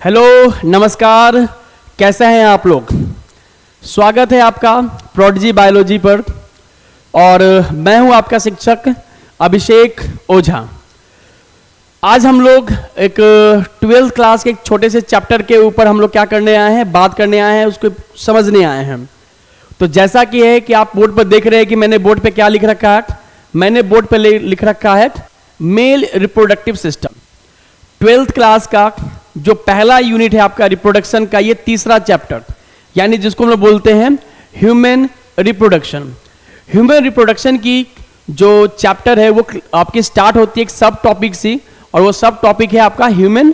Hello, नमस्कार। कैसे हैं आप लोग? स्वागत है आपका प्रोडिजी बायोलॉजी पर। और मैं हूं आपका शिक्षक अभिषेक ओझा। आज हम लोग एक 12th क्लास के एक छोटे से चैप्टर के ऊपर हम लोग क्या करने आए हैं, बात करने आए हैं, उसको समझने आए हैं। तो जैसा कि है कि आप बोर्ड पर देख रहे हैं कि मैंने बोर्ड पे क्या लिख रखा है। मैंने बोर्ड पे लिख रखा है male reproductive system. 12th class का जो पहला यूनिट है आपका रिप्रोडक्शन का, ये तीसरा चैप्टर, यानी जिसको हम लोग बोलते हैं ह्यूमन रिप्रोडक्शन। ह्यूमन रिप्रोडक्शन की जो चैप्टर है वो आपकी स्टार्ट होती है एक सब टॉपिक से, और वो सब टॉपिक है आपका ह्यूमन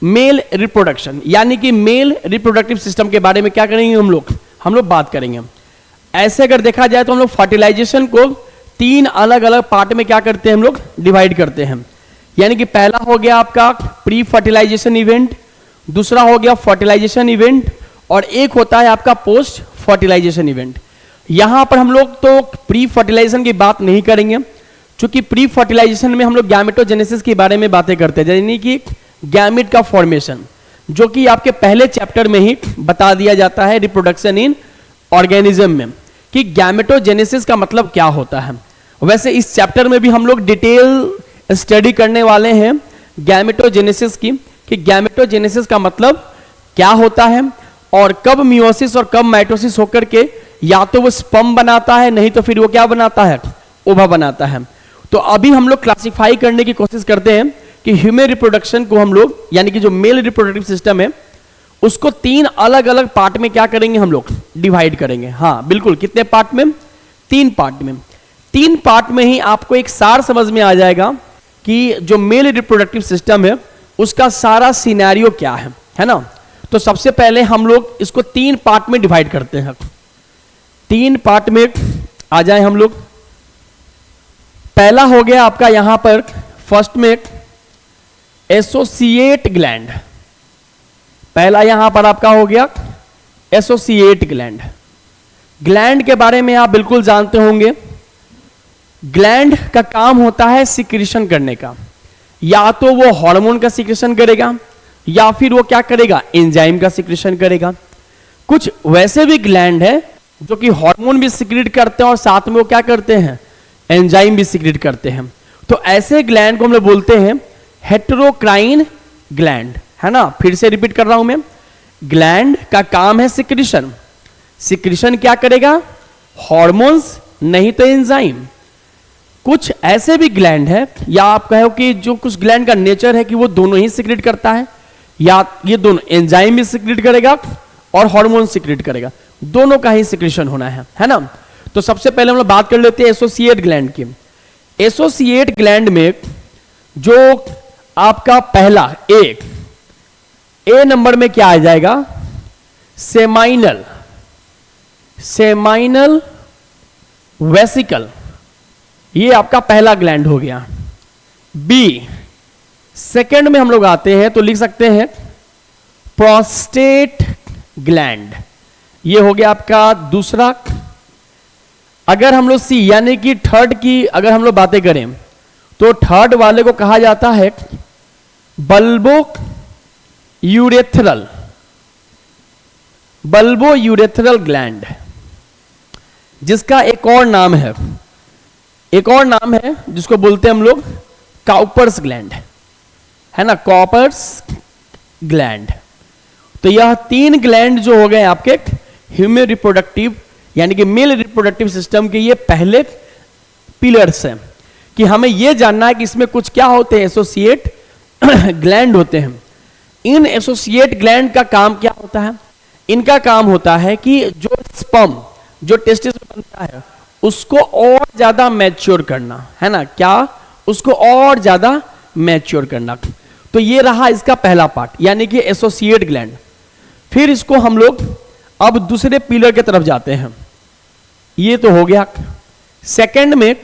मेल रिप्रोडक्शन, यानी कि मेल रिप्रोडक्टिव सिस्टम के बारे में क्या करेंगे हम लोग बात करेंगे। ऐसे अगर देखा जाए तो हम लोग फर्टिलाइजेशन को 3 अलग अलग पार्ट में क्या करते हैं, हम लोग डिवाइड करते हैं। यानी कि पहला हो गया आपका प्री फर्टिलाइजेशन इवेंट, दूसरा हो गया फर्टिलाइजेशन इवेंट, और एक होता है आपका पोस्ट फर्टिलाइजेशन इवेंट। यहां पर हम लोग तो प्री फर्टिलाइजेशन की बात नहीं करेंगे, क्योंकि प्री फर्टिलाइजेशन में हम लोग गैमेटोजेनेसिस के बारे में बातें करते हैं, यानी कि गैमेट का फॉर्मेशन, जो कि आपके पहले चैप्टर में ही बता दिया जाता है रिप्रोडक्शन इन ऑर्गेनिज्म में, कि गैमेटोजेनेसिस का मतलब क्या होता है। वैसे इस चैप्टर में भी हम लोग डिटेल स्टडी करने वाले हैं गैमेटोजेनेसिस की, कि गैमेटोजेनेसिस का मतलब क्या होता है, और कब मियोसिस और कब माइटोसिस होकर के या तो वो स्पर्म बनाता है, नहीं तो फिर वो क्या बनाता है, ओवा बनाता है। तो अभी हम लोग क्लासिफाई करने की कोशिश करते हैं कि ह्यूमन रिप्रोडक्शन को हम लोग, यानी कि जो मेल रिप्रोडक्टिव सिस्टम है, उसको 3 अलग अलग पार्ट में क्या करेंगे, हम लोग डिवाइड करेंगे। हाँ बिल्कुल, कितने पार्ट में? 3 पार्ट में। 3 पार्ट में ही आपको एक सार समझ में आ जाएगा कि जो मेल रिप्रोडक्टिव सिस्टम है उसका सारा सिनेरियो क्या है ना। तो सबसे पहले हम लोग इसको 3 पार्ट में डिवाइड करते हैं। 3 पार्ट में आ जाए हम लोग। पहला हो गया आपका यहां पर फर्स्ट में एसोसिएट ग्लैंड। पहला यहां पर आपका हो गया एसोसिएट ग्लैंड। ग्लैंड के बारे में आप बिल्कुल जानते होंगे। ग्लैंड का काम होता है सिक्रीशन करने का, या तो वो हार्मोन का सिक्रीशन करेगा, या फिर वो क्या करेगा, एंजाइम का सिक्रीशन करेगा। कुछ वैसे भी ग्लैंड है जो कि हार्मोन भी सिक्रीट करते हैं और साथ में वो क्या करते हैं, एंजाइम भी सिक्रीट करते हैं। तो ऐसे ग्लैंड को हम लोग बोलते हैं हेटेरोक्राइन ग्लैंड, है ना। फिर से रिपीट कर रहा हूं मैं, ग्लैंड का काम है सिक्रीशन। सिक्रीशन क्या करेगा, हार्मोन्स, नहीं तो एंजाइम। कुछ ऐसे भी ग्लैंड है, या आप कहो कि जो कुछ ग्लैंड का नेचर है कि वो दोनों ही सिक्रीट करता है, या ये दोनों एंजाइम भी सिक्रीट करेगा और हार्मोन सिक्रीट करेगा, दोनों का ही सिक्रीशन होना है ना। तो सबसे पहले हम लोग बात कर लेते हैं एसोसिएट ग्लैंड की। एसोसिएट ग्लैंड में जो आपका पहला ए नंबर में क्या आ जाएगा, सेमाइनल वेसिकल, ये आपका पहला ग्लैंड हो गया। बी सेकंड में हम लोग आते हैं तो लिख सकते हैं प्रोस्टेट ग्लैंड, ये हो गया आपका दूसरा। अगर हम लोग सी यानी कि थर्ड की अगर हम लोग बातें करें तो थर्ड वाले को कहा जाता है बल्बो यूरेथ्रल ग्लैंड, जिसका एक और नाम है जिसको बोलते हैं हम लोग काउपर्स ग्लैंड, है ना, कॉपर्स ग्लैंड। तो यह 3 ग्लैंड जो हो गए आपके ह्यूमन रिप्रोडक्टिव यानी कि मेल रिप्रोडक्टिव सिस्टम के ये पहले पिलर्स हैं, कि हमें यह जानना है कि इसमें कुछ क्या होते हैं, एसोसिएट ग्लैंड होते हैं। इन एसोसिएट ग्लैंड का काम क्या होता है, इनका काम होता है कि जो स्पर्म जो टेस्टिस में बनता है उसको और ज्यादा मैच्योर करना, है ना, क्या, उसको और ज्यादा मैच्योर करना। तो ये रहा इसका पहला पार्ट, यानी कि एसोसिएट ग्लैंड। फिर इसको हम लोग अब दूसरे पिलर की तरफ जाते हैं। ये तो हो गया। सेकंड में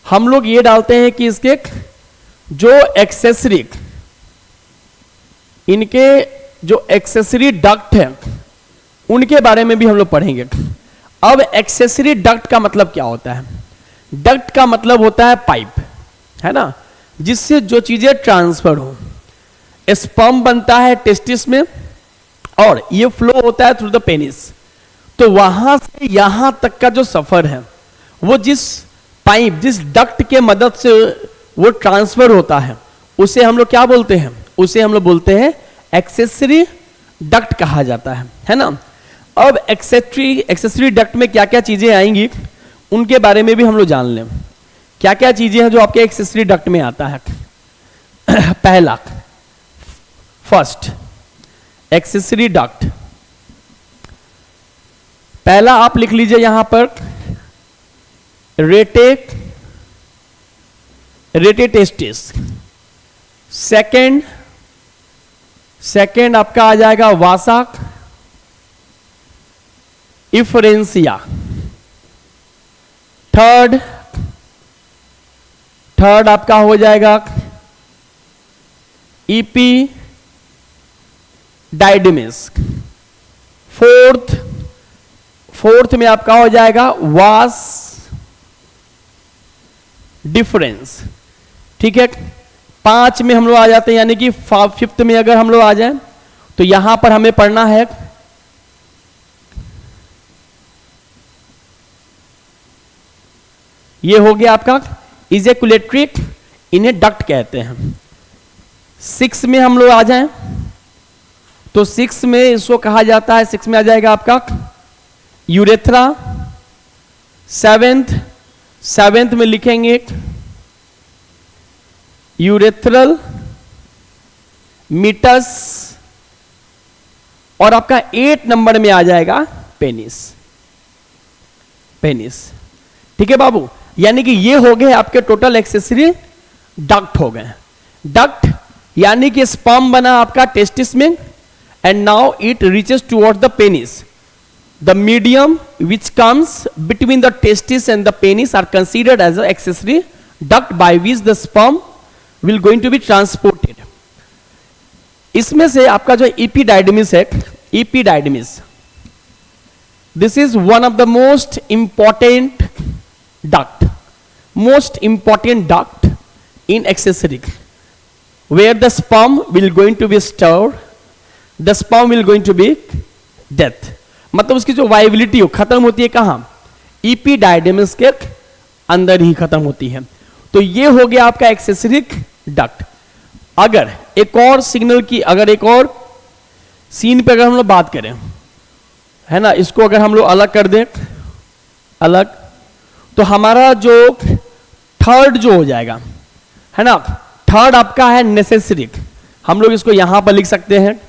हम लोग ये डालते हैं कि इसके जो एक्सेसरी, इनके जो एक्सेसरी डक्ट है उनके बारे में भी हम लोग पढ़ेंगे। अब एक्सेसरी डक्ट का मतलब क्या होता है? डक्ट का मतलब होता है पाइप, है ना, जिससे जो चीजें ट्रांसफर हो। स्पर्म बनता है टेस्टिस में और ये फ्लो होता है थ्रू द पेनिस। तो वहां से यहां तक का जो सफर है वो जिस पाइप, जिस डक्ट के मदद से वो ट्रांसफर होता है उसे हम लोग क्या बोलते हैं? उसे हम लोग बोलते हैं एक्सेसरी डक्ट कहा जाता है ना। अब एक्सेसरी डक्ट में क्या क्या चीजें आएंगी उनके बारे में भी हम लोग जान लें। क्या क्या चीजें हैं जो आपके एक्सेसरी डक्ट में आता है? पहला, फर्स्ट एक्सेसरी डक्ट, पहला आप लिख लीजिए यहां पर रेटे टेस्टिस। सेकंड आपका आ जाएगा वासा इफरेंसिया। थर्ड आपका हो जाएगा ईपी डाइडमिस। फोर्थ में आपका हो जाएगा वास डिफरेंस। ठीक है, 5 में हम लोग आ जाते हैं, यानी कि 5th में अगर हम लोग आ जाएं तो यहां पर हमें पढ़ना है ये हो गया आपका इजैकुलेटरी, इन्हें डक्ट कहते हैं। 6 में हम लोग आ जाएं तो 6 में इसको कहा जाता है, 6 में आ जाएगा आपका यूरेथ्रा। 7th में लिखेंगे यूरेथ्रल मीटस और आपका 8 नंबर में आ जाएगा पेनिस। ठीक है बाबू, यानी कि ये हो गए आपके टोटल एक्सेसरी डक्ट हो गए। डक्ट यानी कि स्पर्म बना आपका टेस्टिस में and now it reaches toward the penis. The medium which comes between the testis and the penis are considered as an accessory duct by which the sperm will going to be transported. इसमें से आपका जो epididymis है, epididymis, this is one of the most important duct in accessory, where the sperm will going to be stored, the sperm will going to be death. मतलब उसकी जो viability हो खत्म होती है कहां? इपीडाइडेमिस के अंदर ही खत्म होती है। तो ये हो गया आपका एक्सेसरी डक्ट। अगर एक और सिग्नल की, अगर एक और सीन पे अगर हम लोग बात करें, है ना, इसको अगर हम लोग अलग कर दें, अलग, तो हमारा जो थर्ड जो हो जाएगा, है ना, थर्ड आपका है नेसेसरी। हम लोग इसको यहां पर लिख सकते हैं,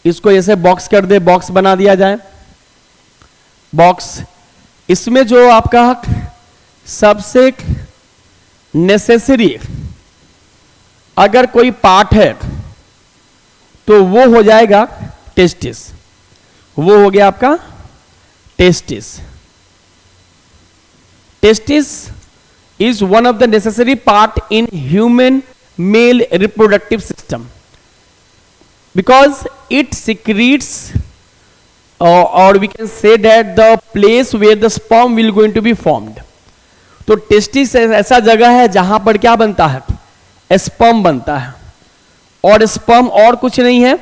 इसको ऐसे बॉक्स कर दे, बॉक्स बना दिया जाए, बॉक्स। इसमें जो आपका सबसे नेसेसरी अगर कोई पार्ट है तो वो हो जाएगा टेस्टिस। वो हो गया आपका testis. Testis is one of the necessary part in human male reproductive system because it secretes or we can say that the place where the sperm will going to be formed. तो testis ऐसा जगह है जहां पर क्या बनता है? Sperm बनता है। और स्पर्म और कुछ नहीं है,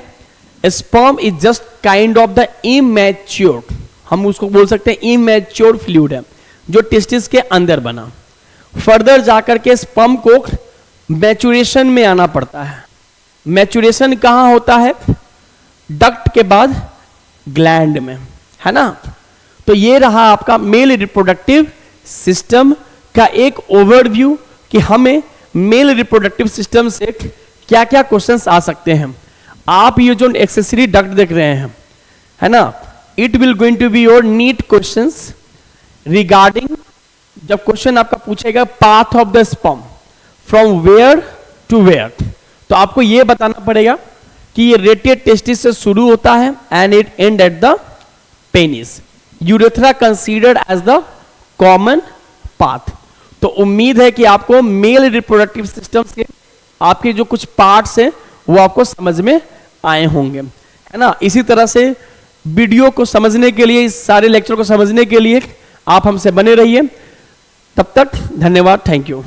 sperm is just kind of the immature, हम उसको बोल सकते हैं इमैच्योर फ्लूइड है जो टेस्टिस के अंदर बना। फर्दर जाकर के स्पर्म को मैचुरेशन में आना पड़ता है। मैचुरेशन कहां होता है? डक्ट के बाद ग्लैंड में, है ना। तो ये रहा आपका मेल रिप्रोडक्टिव सिस्टम का एक ओवरव्यू कि हमें मेल रिप्रोडक्टिव सिस्टम से क्या क्या क्वेश्चंस आ सकते हैं। आप ये जो एक्सेसरी डक्ट देख रहे हैं, है ना, it will going to be your NEET questions regarding, जब क्वेश्चन आपका पूछेगा path of the sperm from where to where, तो आपको यह बताना पड़ेगा कि ये रेटेड टेस्टिस से शुरू होता है and it end at the penis. Urethra considered as the common path. तो उम्मीद है कि आपको मेल रिप्रोडक्टिव सिस्टम के आपके जो कुछ पार्ट्स हैं वो आपको समझ में आए होंगे, है ना। इसी तरह से वीडियो को समझने के लिए, इस सारे लेक्चर को समझने के लिए आप हमसे बने रहिए। तब तक धन्यवाद, थैंक यू।